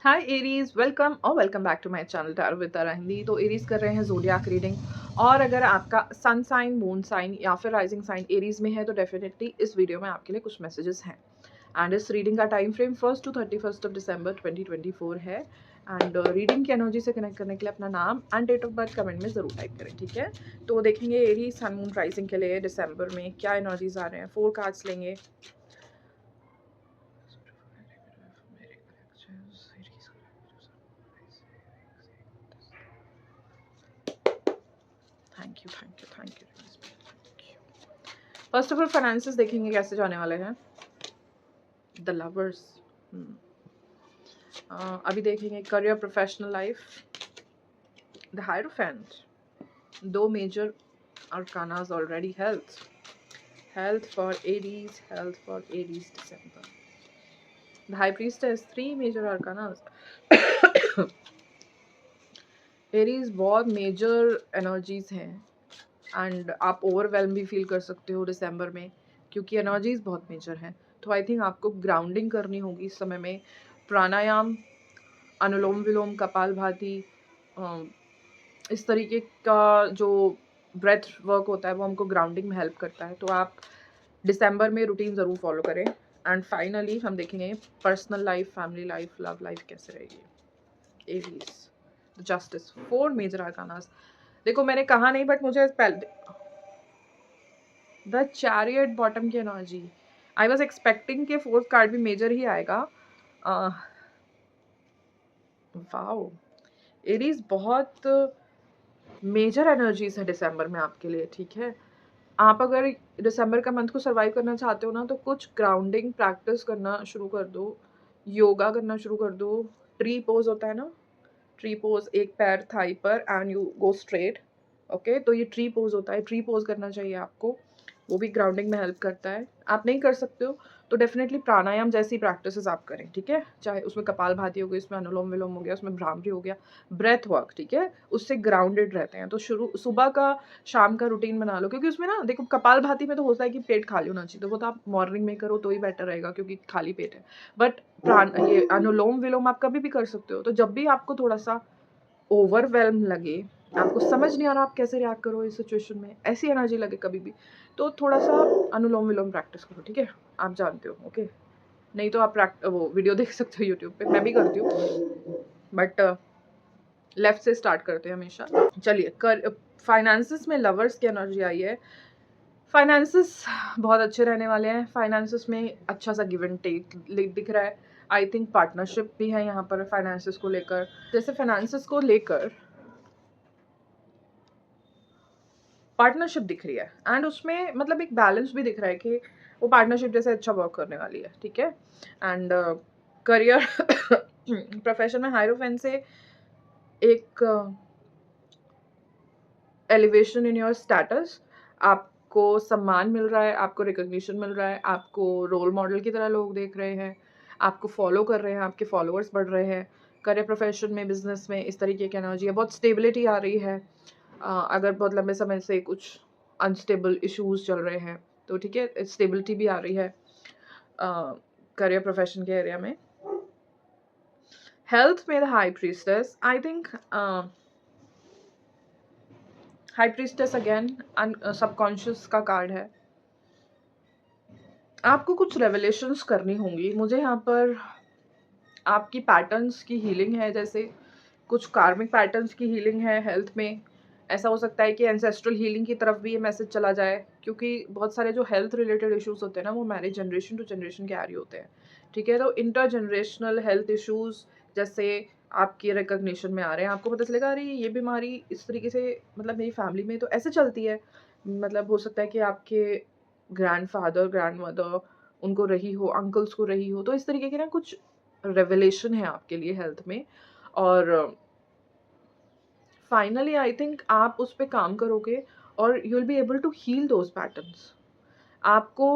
Hi Aries, welcome back to my channel tarot with Tara Hindi. तो Aries कर रहे हैं ज़ोडिएक रीडिंग। और अगर आपका सन साइन, मून साइन या फिर राइजिंग साइन एरीज में है तो डेफिनेटली इस वीडियो में आपके लिए कुछ मैसेजेस हैं। एंड इस रीडिंग का टाइम फ्रेम 1 to 31 दिसंबर 2024 है। एंड रीडिंग की एनर्जी से कनेक्ट करने के लिए अपना नाम and date of birth comment में ज़रूर टाइप करें, ठीक है। तो देखेंगे एरीज सन मून राइजिंग के लिए दिसंबर में क्या एनर्जीज आ रहे हैं। 4 कार्ड्स लेंगे। Thank you. First of all finances देखेंगे कैसे जाने वाले हैं। The lovers. अभी देखेंगे career, professional life, the hierophant, दो major arcanas already। health for Aries December, the high priestess, 3 major arcanas। Aries बहुत मेजर एनर्जीज हैं एंड आप ओवरवेलम भी फील कर सकते हो दिसंबर में, क्योंकि एनर्जीज बहुत मेजर हैं। तो आई थिंक आपको ग्राउंडिंग करनी होगी इस समय में। प्राणायाम, अनुलोम विलोम, कपालभाति, इस तरीके का जो ब्रेथ वर्क होता है वो हमको ग्राउंडिंग में हेल्प करता है। तो आप दिसंबर में रूटीन ज़रूर फॉलो करें। एंड फाइनली हम देखेंगे personal life, family life, love life कैसे रहेगी। Aries, the Justice, 4 major arcanas. देखो मैंने कहा नहीं बट मुझे द चैरियट बॉटम की एनर्जी, आई वॉज एक्सपेक्टिंग कि 4th कार्ड भी मेजर ही आएगा। वाओ, एरीज बहुत मेजर एनर्जीज है दिसंबर में आपके लिए, ठीक है। आप अगर दिसंबर का मंथ को सर्वाइव करना चाहते हो ना, तो कुछ ग्राउंडिंग प्रैक्टिस करना शुरू कर दो, योगा करना शुरू कर दो। ट्री पोज होता है ना, ट्री पोज, एक पैर थाई पर and you go straight, okay. तो ये ट्री पोज होता है, ट्री पोज करना चाहिए आपको, वो भी ग्राउंडिंग में हेल्प करता है। आप नहीं कर सकते हो तो डेफिनेटली प्राणायाम जैसी प्रैक्टिसेस आप करें, ठीक है। चाहे उसमें कपालभाति हो गई, उसमें अनुलोम विलोम हो गया, उसमें भ्रामरी हो गया, ब्रेथ वर्क, ठीक है, उससे ग्राउंडेड रहते हैं। तो शुरू सुबह का, शाम का रूटीन बना लो, क्योंकि उसमें ना देखो कपालभाति में तो होता है कि पेट खाली होना चाहिए, तो वो तो आप मॉर्निंग में करो तो ही बेटर रहेगा क्योंकि खाली पेट है। बट ये अनुलोम विलोम आप कभी भी कर सकते हो। तो जब भी आपको थोड़ा सा ओवरवेल्म लगे, आपको समझ नहीं आ रहा आप कैसे रिएक्ट करो इस सिचुएशन में, ऐसी एनर्जी लगे कभी भी, तो थोड़ा सा अनुलोम विलोम प्रैक्टिस करो, ठीक है। आप जानते हो, ओके। नहीं तो आप वो वीडियो देख सकते हो यूट्यूब पे, मैं भी करती हूँ, बट लेफ्ट से स्टार्ट करते हैं हमेशा। चलिए, फाइनेंसेस में लवर्स की एनर्जी आई है। फाइनेंसेस बहुत अच्छे रहने वाले हैं। फाइनेंसेस में अच्छा सा गिव एंड टेक दिख रहा है। आई थिंक पार्टनरशिप भी है यहाँ पर फाइनेंसेस को लेकर। जैसे फाइनेंसेस को लेकर पार्टनरशिप दिख रही है एंड उसमें मतलब एक बैलेंस भी दिख रहा है कि वो पार्टनरशिप जैसे अच्छा वर्क करने वाली है, ठीक है। एंड करियर, प्रोफेशन में हायरोफेंट से एक एलिवेशन इन योर स्टेटस, आपको सम्मान मिल रहा है, आपको रिकॉग्निशन मिल रहा है, आपको रोल मॉडल की तरह लोग देख रहे हैं, आपको फॉलो कर रहे हैं, आपके फॉलोअर्स बढ़ रहे हैं। करियर, प्रोफेशन में, बिजनेस में इस तरीके की एनर्जी है। बहुत स्टेबिलिटी आ रही है। अगर बहुत लंबे समय से कुछ अनस्टेबल इश्यूज चल रहे हैं तो ठीक है, स्टेबिलिटी भी आ रही है करियर प्रोफेशन के एरिया में। हेल्थ में the high priestess, I think high priestess again subconscious का कार्ड है। आपको कुछ रेवलेशंस करनी होंगी। मुझे यहाँ पर आपकी पैटर्न्स की हीलिंग है, जैसे कुछ कार्मिक पैटर्न्स की हीलिंग है हेल्थ में। ऐसा हो सकता है कि एंसेस्ट्रल हीलिंग की तरफ भी ये मैसेज चला जाए, क्योंकि बहुत सारे जो हेल्थ रिलेटेड इश्यूज होते हैं ना, वो marriage generation to generation carry होते हैं, ठीक है। तो इंटर जनरेशनल हेल्थ इश्यूज जैसे आपकी रिकॉग्निशन में आ रहे हैं। आपको पता चलेगा अरे ये बीमारी इस तरीके से, मतलब मेरी फैमिली में तो ऐसे चलती है। मतलब हो सकता है कि आपके ग्रैंडफादर, ग्रैंडमदर उनको रही हो, अंकल्स को रही हो। तो इस तरीके के ना कुछ रेवलेशन है आपके लिए हेल्थ में। और फाइनली आई थिंक आप उस पर काम करोगे और you will be able to heal those patterns. आपको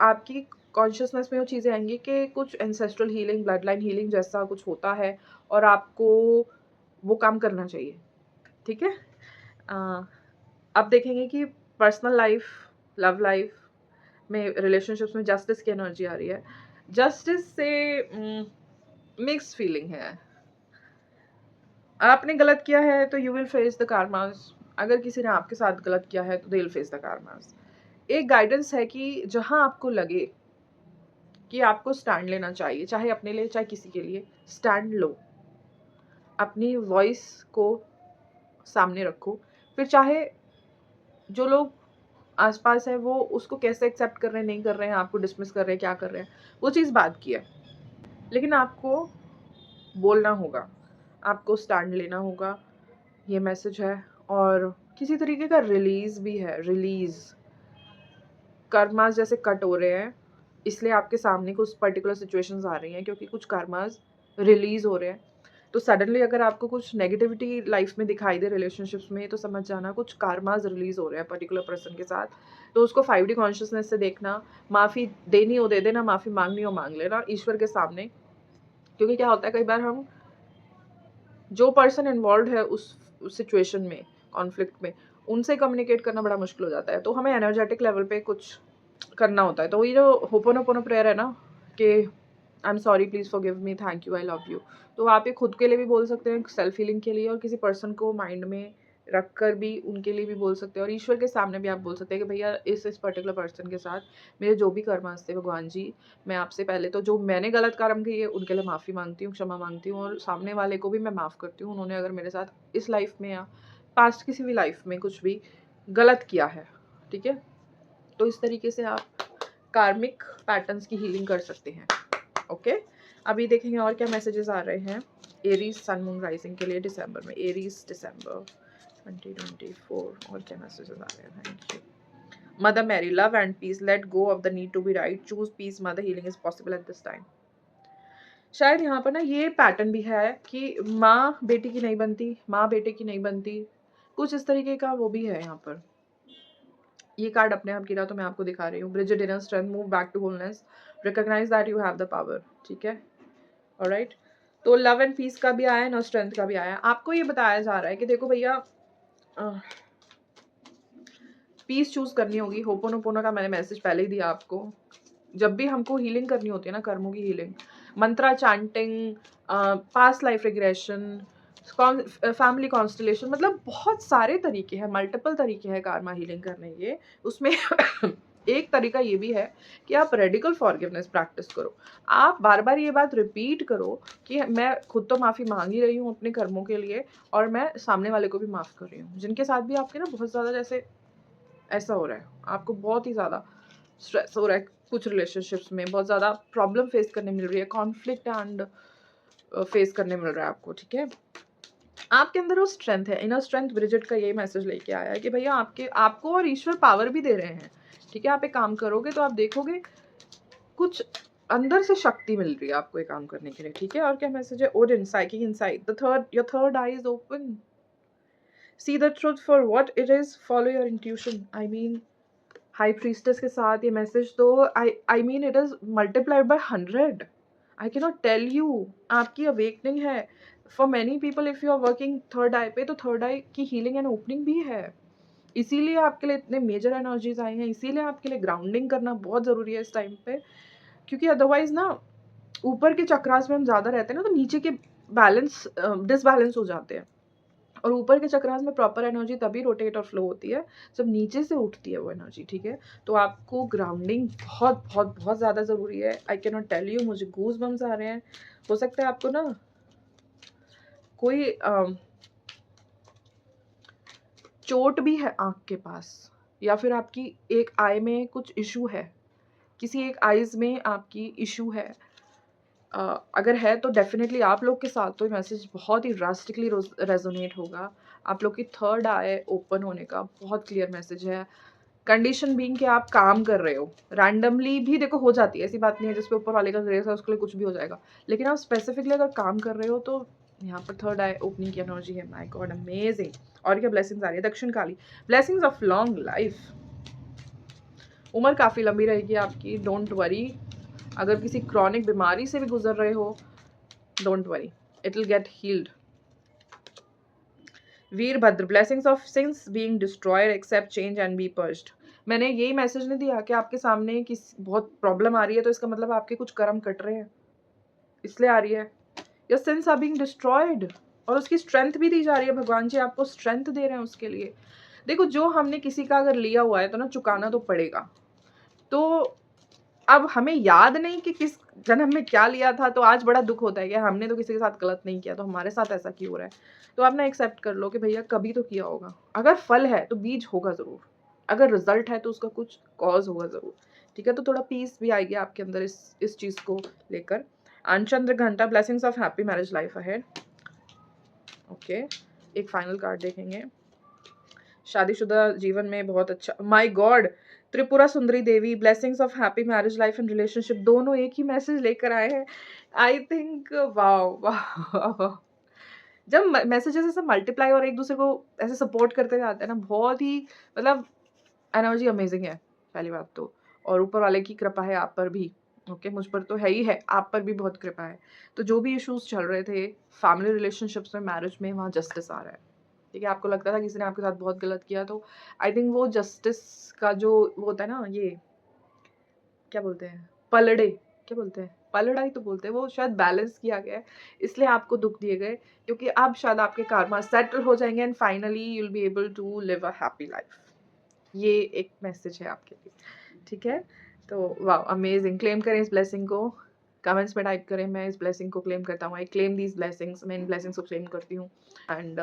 आपकी कॉन्शियसनेस में वो चीज़ें आएंगी कि कुछ ancestral healing, blood line healing जैसा कुछ होता है और आपको वो काम करना चाहिए, ठीक है। अब देखेंगे कि पर्सनल लाइफ, लव लाइफ में, रिलेशनशिप्स में जस्टिस की एनर्जी आ रही है। जस्टिस से मिक्स्ड फीलिंग है। आपने गलत किया है तो यू विल फेस द कार्मास। अगर किसी ने आपके साथ गलत किया है तो दे विल फेस द कार्मास। एक गाइडेंस है कि जहां आपको लगे कि आपको स्टैंड लेना चाहिए, चाहे अपने लिए चाहे किसी के लिए, स्टैंड लो, अपनी वॉइस को सामने रखो। फिर चाहे जो लोग आसपास है वो उसको कैसे एक्सेप्ट कर रहे हैं, नहीं कर रहे हैं, आपको डिसमिस कर रहे हैं, क्या कर रहे हैं, वो चीज़ बात की है। लेकिन आपको बोलना होगा, आपको स्टैंड लेना होगा, ये मैसेज है। और किसी तरीके का रिलीज भी है, रिलीज। कर्मास जैसे कट हो रहे हैं, इसलिए आपके सामने कुछ पर्टिकुलर सिचुएशंस आ रही हैं क्योंकि कुछ कर्मास रिलीज हो रहे हैं। तो सडनली अगर आपको कुछ नेगेटिविटी लाइफ में दिखाई दे रिलेशनशिप्स में, तो समझ जाना कुछ कार्मास रिलीज हो रहे हैं पर्टिकुलर पर्सन के साथ। तो उसको 5D कॉन्शियसनेस से देखना, माफ़ी देनी हो दे देना, माफ़ी मांगनी हो मांग लेना ईश्वर के सामने। क्योंकि क्या होता है, कई बार हम जो पर्सन इन्वॉल्व है उस सिचुएशन में, कॉन्फ्लिक्ट में, उनसे कम्युनिकेट करना बड़ा मुश्किल हो जाता है। तो हमें एनर्जेटिक लेवल पे कुछ करना होता है। तो ये जो होपोनोपोनो प्रेयर है ना कि I am sorry, please forgive me, thank you, I love you, तो आप ये खुद के लिए भी बोल सकते हैं, सेल्फ हीलिंग के लिए, और किसी पर्सन को माइंड में रख कर भी उनके लिए भी बोल सकते हैं, और ईश्वर के सामने भी आप बोल सकते हैं कि भैया इस पर्टिकुलर पर्सन के साथ मेरे जो भी कर्मास थे, भगवान जी मैं आपसे पहले तो जो मैंने गलत कर्म किए उनके लिए माफ़ी मांगती हूँ, क्षमा मांगती हूँ, और सामने वाले को भी मैं माफ़ करती हूँ, उन्होंने अगर मेरे साथ इस लाइफ में या पास्ट किसी भी लाइफ में कुछ भी गलत किया है। ठीक है, तो इस तरीके से आप कार्मिक पैटर्न्स की हीलिंग कर सकते हैं। ओके, अभी देखेंगे और क्या मैसेजेस आ रहे हैं एरीज सन मून राइजिंग के लिए दिसंबर में। एरीज दिसंबर 2024, और क्या मैसेजेस आ रहे हैं। Thank you Mother Mary, love and peace, let go of the need to be right, choose peace mother, healing is possible at this time. शायद यहाँ पर ना ये पैटर्न भी है कि माँ बेटी की नहीं बनती, माँ बेटे की नहीं बनती, कुछ इस तरीके का वो भी है यहाँ पर। ये कार्ड अपने आप गिरा तो मैं आपको दिखा रही हूँ। Brigid inner strength, move back to wholeness, recognise that you have the power. ठीक है, ऑलराइट। तो लव एंड पीस का भी आया है, इनर स्ट्रेंथ का भी आया है। आपको ये बताया जा रहा है कि देखो भैया, पीस चूज करनी होगी। होपोनोपोनो का मैंने मैसेज पहले ही दिया आपको। जब भी हमको हीलिंग करनी होती है ना, कर्मों की healing, mantra chanting, past life regression, family constellation, मतलब बहुत सारे तरीके हैं, मल्टीपल तरीके हैं कार्मा हीलिंग करने के। उसमें एक तरीका ये भी है कि आप रेडिकल फॉरगिवनेस प्रैक्टिस करो। आप बार बार ये बात रिपीट करो कि मैं खुद तो माफ़ी मांग ही रही हूँ अपने कर्मों के लिए, और मैं सामने वाले को भी माफ़ कर रही हूँ। जिनके साथ भी आपके ना बहुत ज़्यादा जैसे ऐसा हो रहा है, आपको बहुत ही ज़्यादा स्ट्रेस हो रहा है, कुछ रिलेशनशिप्स में बहुत ज़्यादा प्रॉब्लम फेस करने मिल रही है, कॉन्फ्लिक्ट एंड फेस करने मिल रहा है आपको। ठीक है, आपके अंदर वो स्ट्रेंथ है, इनर स्ट्रेंथ। ब्रिजिट का यही मैसेज लेके आया है कि भैया आपको और ईश्वर पावर भी दे रहे हैं। ठीक है, आप एक काम करोगे तो आप देखोगे कुछ अंदर से शक्ति मिल रही है आपको एक काम करने के लिए। ठीक है, और क्या मैसेज है। Odin, psychic insight, the third, your third eye is open, see the truth for what it is, follow your intuition. I mean high priestess के साथ ये मैसेज तो I mean it is multiplied by 100। I can not tell you, आपकी awakening है। For many people if you are working third eye पे, तो third आई की healing and opening भी है। इसीलिए आपके लिए इतने मेजर एनर्जीज आई हैं, इसीलिए आपके लिए ग्राउंडिंग करना बहुत ज़रूरी है इस टाइम पे। क्योंकि अदरवाइज ना ऊपर के चक्रास में हम ज़्यादा रहते हैं ना, तो नीचे के बैलेंस डिसबैलेंस हो जाते हैं। और ऊपर के चक्रास में प्रॉपर एनर्जी तभी रोटेट और फ्लो होती है जब नीचे से उठती है वो एनर्जी। ठीक है, तो आपको ग्राउंडिंग बहुत बहुत बहुत ज़्यादा ज़रूरी है। I can not tell you, मुझे गूज बम्स आ रहे हैं। हो सकता है आपको ना कोई चोट भी है आँख के पास, या फिर आपकी एक आई में कुछ इशू है, किसी एक आइज़ में आपकी इशू है। अगर है तो डेफिनेटली आप लोग के साथ तो ये मैसेज बहुत ही ड्रास्टिकली रेजोनेट होगा। आप लोग की थर्ड आई ओपन होने का बहुत क्लियर मैसेज है। कंडीशन बीइंग कि आप काम कर रहे हो, रैंडमली भी देखो हो जाती है, ऐसी बात नहीं है जिसपे ऊपर वाले का ग्रेस है उसके लिए कुछ भी हो जाएगा। लेकिन आप स्पेसिफिकली अगर काम कर रहे हो तो यहाँ पर थर्ड आई ओपनिंग की एनर्जी है। My God, amazing. और क्या ब्लेसिंग्स आ रही है। दक्षिण काली, ब्लेसिंग्स ऑफ लॉन्ग लाइफ, उम्र काफ़ी लंबी रहेगी आपकी, डोंट वरी। अगर किसी क्रॉनिक बीमारी से भी गुजर रहे हो, don't worry, it will get healed. Virabhadra, blessings of sins being destroyed, accept change and be purged. मैंने यही मैसेज नहीं दिया कि आपके सामने किस बहुत प्रॉब्लम आ रही है तो इसका मतलब आपके कुछ कर्म कट रहे हैं, इसलिए आ रही है। Your sins are being destroyed, और उसकी स्ट्रेंथ भी दी जा रही है, भगवान जी आपको स्ट्रेंथ दे रहे हैं उसके लिए। देखो जो हमने किसी का अगर लिया हुआ है तो ना चुकाना तो पड़ेगा। तो अब हमें याद नहीं कि किस जन्म में क्या लिया था, तो आज बड़ा दुख होता है कि हमने तो किसी के साथ गलत नहीं किया, तो हमारे साथ ऐसा क्यों हो रहा है। तो आप ना एक्सेप्ट कर लो कि भैया कभी तो किया होगा। अगर फल है तो बीज होगा ज़रूर, अगर रिजल्ट है तो उसका कुछ कॉज होगा ज़रूर, ठीक है। तो थोड़ा पीस भी आएगी आपके अंदर इस चीज़ को लेकर। अनचंद्र घंटा, blessings of happy marriage life ahead. Okay, एक फाइनल कार्ड देखेंगे। शादीशुदा जीवन में बहुत अच्छा, my God, Tripura Sundari Devi, blessings of happy marriage life and relationship, दोनों एक ही मैसेज लेकर आए हैं। आई थिंक वाओ वाओ, जब मैसेजेस ऐसे मल्टीप्लाई और एक दूसरे को ऐसे सपोर्ट करते जाते हैं ना, बहुत ही मतलब एनर्जी अमेजिंग है पहली बात तो। और ऊपर वाले की कृपा है आप पर भी, ओके, मुझ पर तो है ही है, आप पर भी बहुत कृपा है। तो जो भी इश्यूज चल रहे थे फैमिली रिलेशनशिप्स में, मैरिज में, वहाँ जस्टिस आ रहा है, ठीक है। आपको लगता था किसी ने आपके साथ बहुत गलत किया, तो आई थिंक वो जस्टिस का जो वो होता है ना, ये क्या बोलते हैं, पलड़े, क्या बोलते हैं, पलड़ा ही तो बोलते हैं, वो शायद बैलेंस किया गया है, इसलिए आपको दुख दिए गए, क्योंकि अब शायद आपके कार्मा सेटल हो जाएंगे and finally you will be able to live a happy life. ये एक मैसेज है आपके लिए, ठीक है। तो वाह, अमेजिंग। क्लेम करें इस ब्लेसिंग को, कमेंट्स में टाइप करें, मैं इस ब्लेसिंग को क्लेम करता हूँ, आई क्लेम दीज ब्लेसिंग्स, मैं इन ब्लेसिंग्स को क्लेम करती हूँ। एंड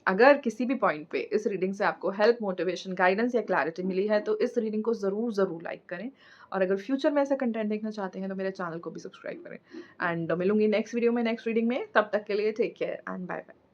अगर किसी भी पॉइंट पे इस रीडिंग से आपको हेल्प, मोटिवेशन, गाइडेंस या क्लैरिटी मिली है तो इस रीडिंग को ज़रूर लाइक करें, और अगर फ्यूचर में ऐसा कंटेंट देखना चाहते हैं तो मेरे चैनल को भी सब्सक्राइब करें। एंड मिलूंगी नेक्स्ट वीडियो में, नेक्स्ट रीडिंग में, तब तक के लिए take care and bye bye.